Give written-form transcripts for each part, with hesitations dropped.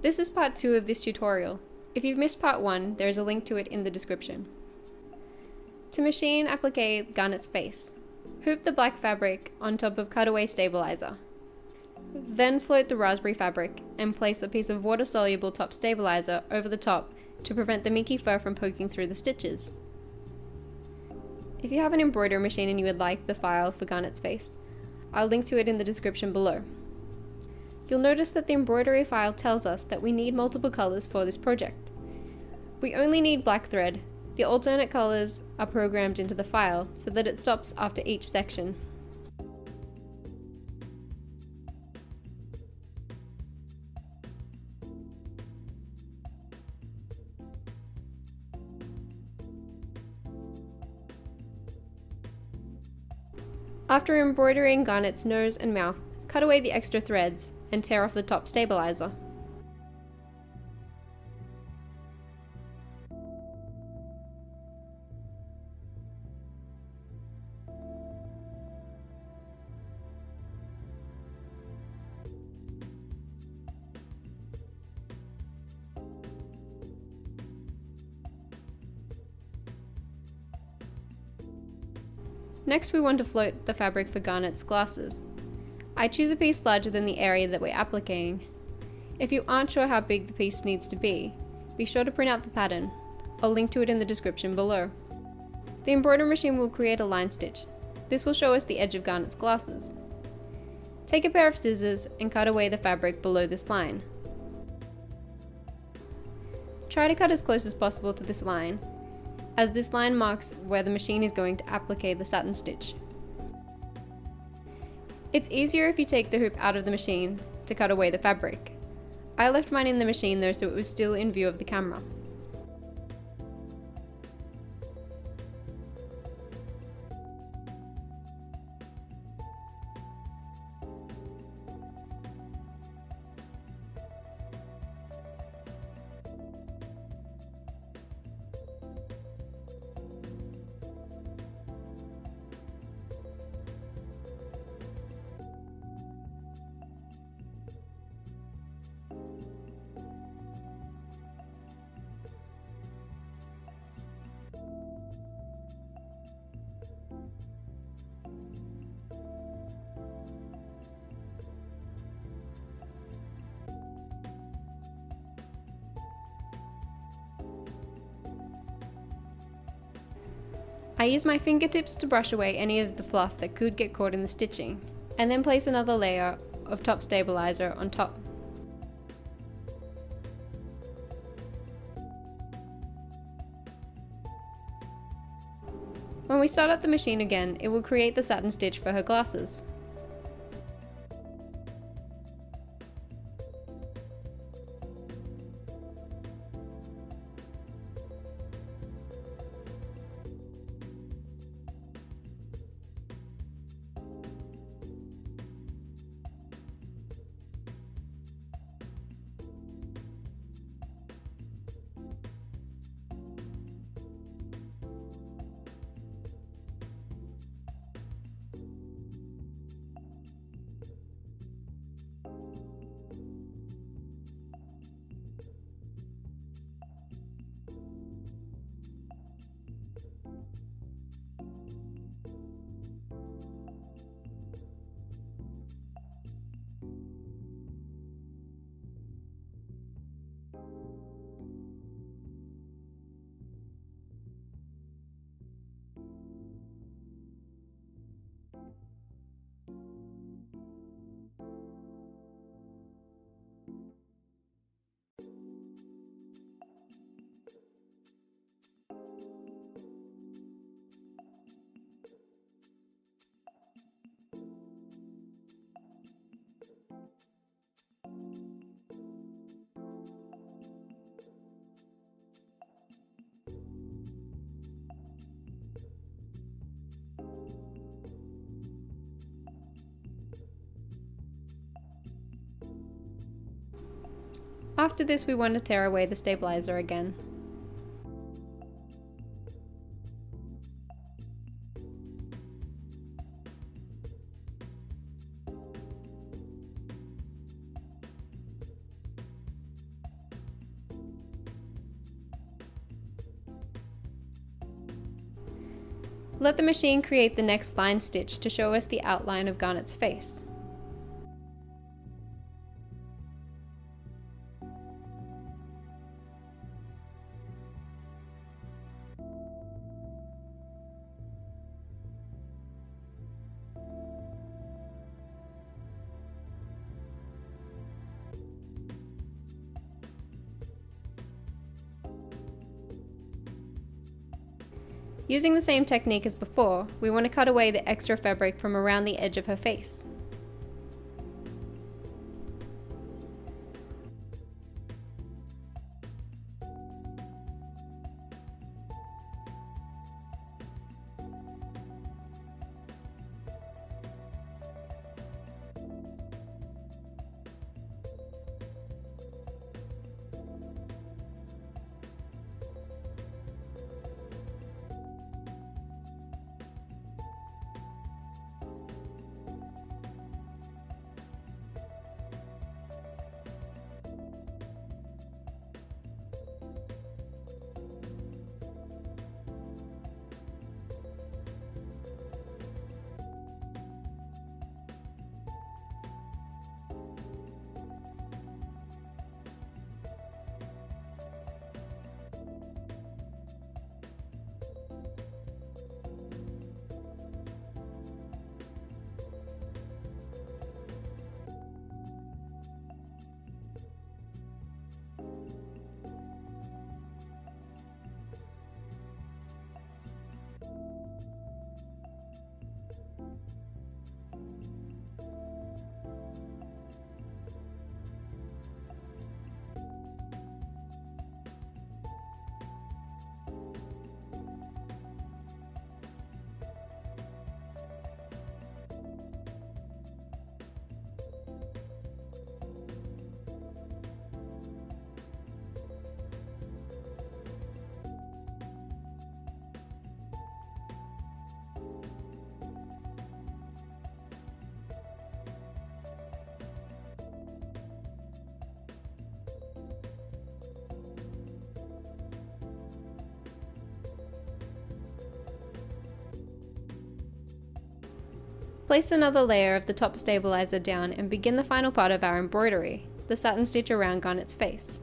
This is part 2 of this tutorial. If you've missed part 1, there is a link to it in the description. To machine applique Garnet's face, hoop the black fabric on top of cutaway stabilizer. Then float the raspberry fabric and place a piece of water-soluble top stabilizer over the top to prevent the minky fur from poking through the stitches. If you have an embroidery machine and you would like the file for Garnet's face, I'll link to it in the description below. You'll notice that the embroidery file tells us that we need multiple colours for this project. We only need black thread. The alternate colours are programmed into the file so that it stops after each section. After embroidering Garnet's nose and mouth, cut away the extra threads and tear off the top stabilizer. Next, we want to float the fabric for Garnet's glasses. I choose a piece larger than the area that we're appliquing. If you aren't sure how big the piece needs to be sure to print out the pattern. I'll link to it in the description below. The embroidery machine will create a line stitch. This will show us the edge of Garnet's glasses. Take a pair of scissors and cut away the fabric below this line. Try to cut as close as possible to this line, as this line marks where the machine is going to applique the satin stitch. It's easier if you take the hoop out of the machine to cut away the fabric. I left mine in the machine though, so it was still in view of the camera. I use my fingertips to brush away any of the fluff that could get caught in the stitching, and then place another layer of top stabilizer on top. When we start up the machine again, it will create the satin stitch for her glasses. After this, we want to tear away the stabilizer again. Let the machine create the next line stitch to show us the outline of Garnet's face. Using the same technique as before, we want to cut away the extra fabric from around the edge of her face. Place another layer of the top stabilizer down and begin the final part of our embroidery, the satin stitch around Garnet's face.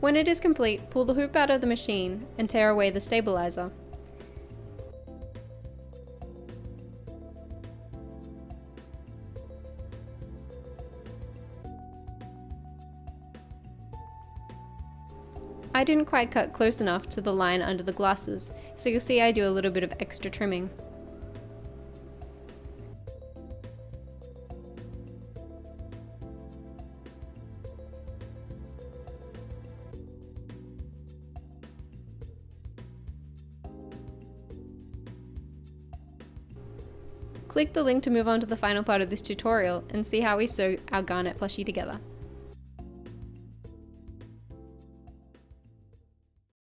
When it is complete, pull the hoop out of the machine and tear away the stabilizer. I didn't quite cut close enough to the line under the glasses, so you'll see I do a little bit of extra trimming. Click the link to move on to the final part of this tutorial and see how we sew our Garnet plushie together.